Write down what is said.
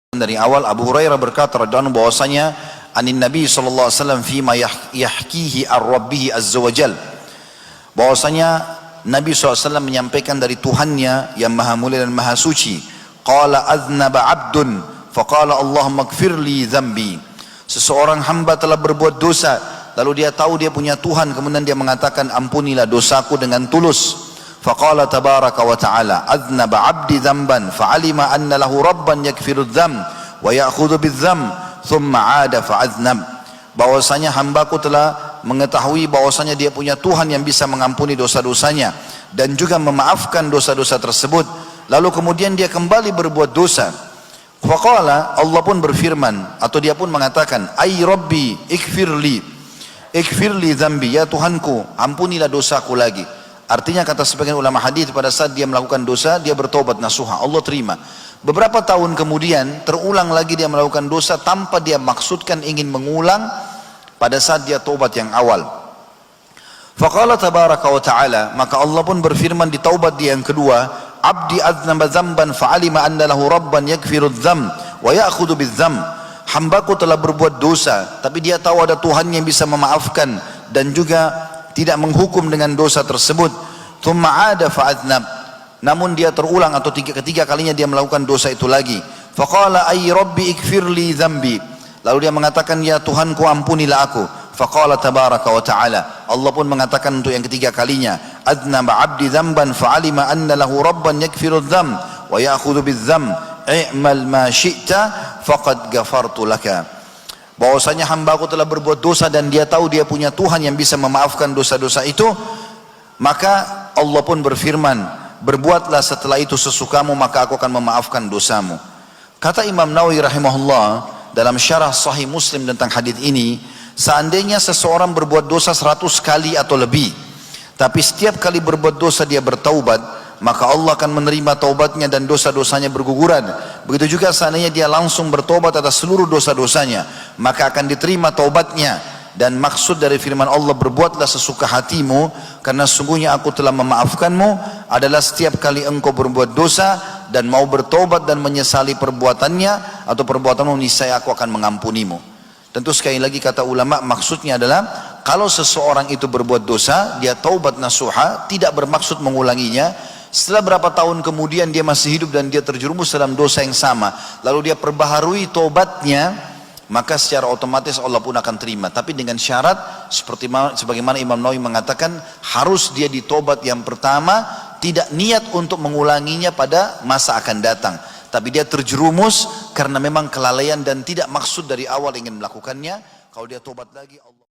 Dari awal Abu Hurairah berkata radhiyallahu anhu bahwasanya anin Nabi sallallahu alaihi wasallam fima yahkihi ar-rabbih azza wajal, bahwasanya Nabi SAW menyampaikan dari Tuhannya yang maha mulia dan maha suci. Qala aznaba abdun faqala Allahumma ighfir li dhanbi. Seseorang hamba telah berbuat dosa, lalu dia tahu dia punya Tuhan, kemudian dia mengatakan ampunilah dosaku dengan tulus. Faqala tabaraka wa ta'ala aznaba abdi dhanban fa'alima anna lahu rabban yakfiru dzam wa ya'khudhu bidzam thumma 'ada fa'aznab. Bahwasanya hambaku telah mengetahui bahwasanya dia punya Tuhan yang bisa mengampuni dosa-dosanya dan juga memaafkan dosa-dosa tersebut, lalu kemudian dia kembali berbuat dosa. Faqala, Allah pun berfirman atau dia pun mengatakan, ay rabbi ikfirli dzambi, ya Tuhanku ampunilah dosaku lagi. Artinya kata sebagian ulama hadis, pada saat dia melakukan dosa dia bertobat nasuha, Allah terima. Beberapa tahun kemudian terulang lagi dia melakukan dosa tanpa dia maksudkan ingin mengulang pada saat dia tobat yang awal. Faqala tabaraka wa ta'ala, maka Allah pun berfirman di taubat dia yang kedua, abdi aznaba dzamban fa'alima anna lahu rabban yakfiru dzam wa ya'khudhu bidzam. Hambaku telah berbuat dosa tapi dia tahu ada Tuhan yang bisa memaafkan dan juga tidak menghukum dengan dosa tersebut. Thumma 'ada fa'aznab, namun dia terulang atau ketiga kalinya dia melakukan dosa itu lagi. Faqala ay rabbi ikfirli dzambi, lalu dia mengatakan ya Tuhanku ampunilah aku. Faqala tabaraka wa ta'ala, Allah pun mengatakan untuk yang ketiga kalinya, aznaba 'abdi dzamban fa'alima anna lahu rabban yakfiru dzam wa ya'khudhu bidzam i'mal ma syi'ta faqad ghafartu laka. Bahwasanya hambaku telah berbuat dosa dan dia tahu dia punya Tuhan yang bisa memaafkan dosa-dosa itu, maka Allah pun berfirman, berbuatlah setelah itu sesukamu maka aku akan memaafkan dosamu. Kata Imam Nawawi rahimahullah dalam syarah Sahih Muslim tentang hadis ini, seandainya seseorang berbuat dosa 100 kali atau lebih, tapi setiap kali berbuat dosa dia bertaubat, maka Allah akan menerima taubatnya dan dosa-dosanya berguguran. Begitu juga seandainya dia langsung bertobat atas seluruh dosa-dosanya, maka akan diterima taubatnya. Dan maksud dari firman Allah, berbuatlah sesuka hatimu karena sungguhnya aku telah memaafkanmu, adalah setiap kali engkau berbuat dosa dan mau bertobat dan menyesali perbuatannya atau perbuatanmu, niscaya aku akan mengampunimu. Tentu sekali lagi kata ulama, maksudnya adalah kalau seseorang itu berbuat dosa, dia taubat nasuha, tidak bermaksud mengulanginya. Setelah berapa tahun kemudian dia masih hidup dan dia terjerumus dalam dosa yang sama, lalu dia perbaharui tobatnya, maka secara otomatis Allah pun akan terima. Tapi dengan syarat sebagaimana Imam Nawawi mengatakan, harus dia ditobat yang pertama, tidak niat untuk mengulanginya pada masa akan datang, tapi dia terjerumus karena memang kelalaian dan tidak maksud dari awal ingin melakukannya. Kalau dia tobat lagi, Allah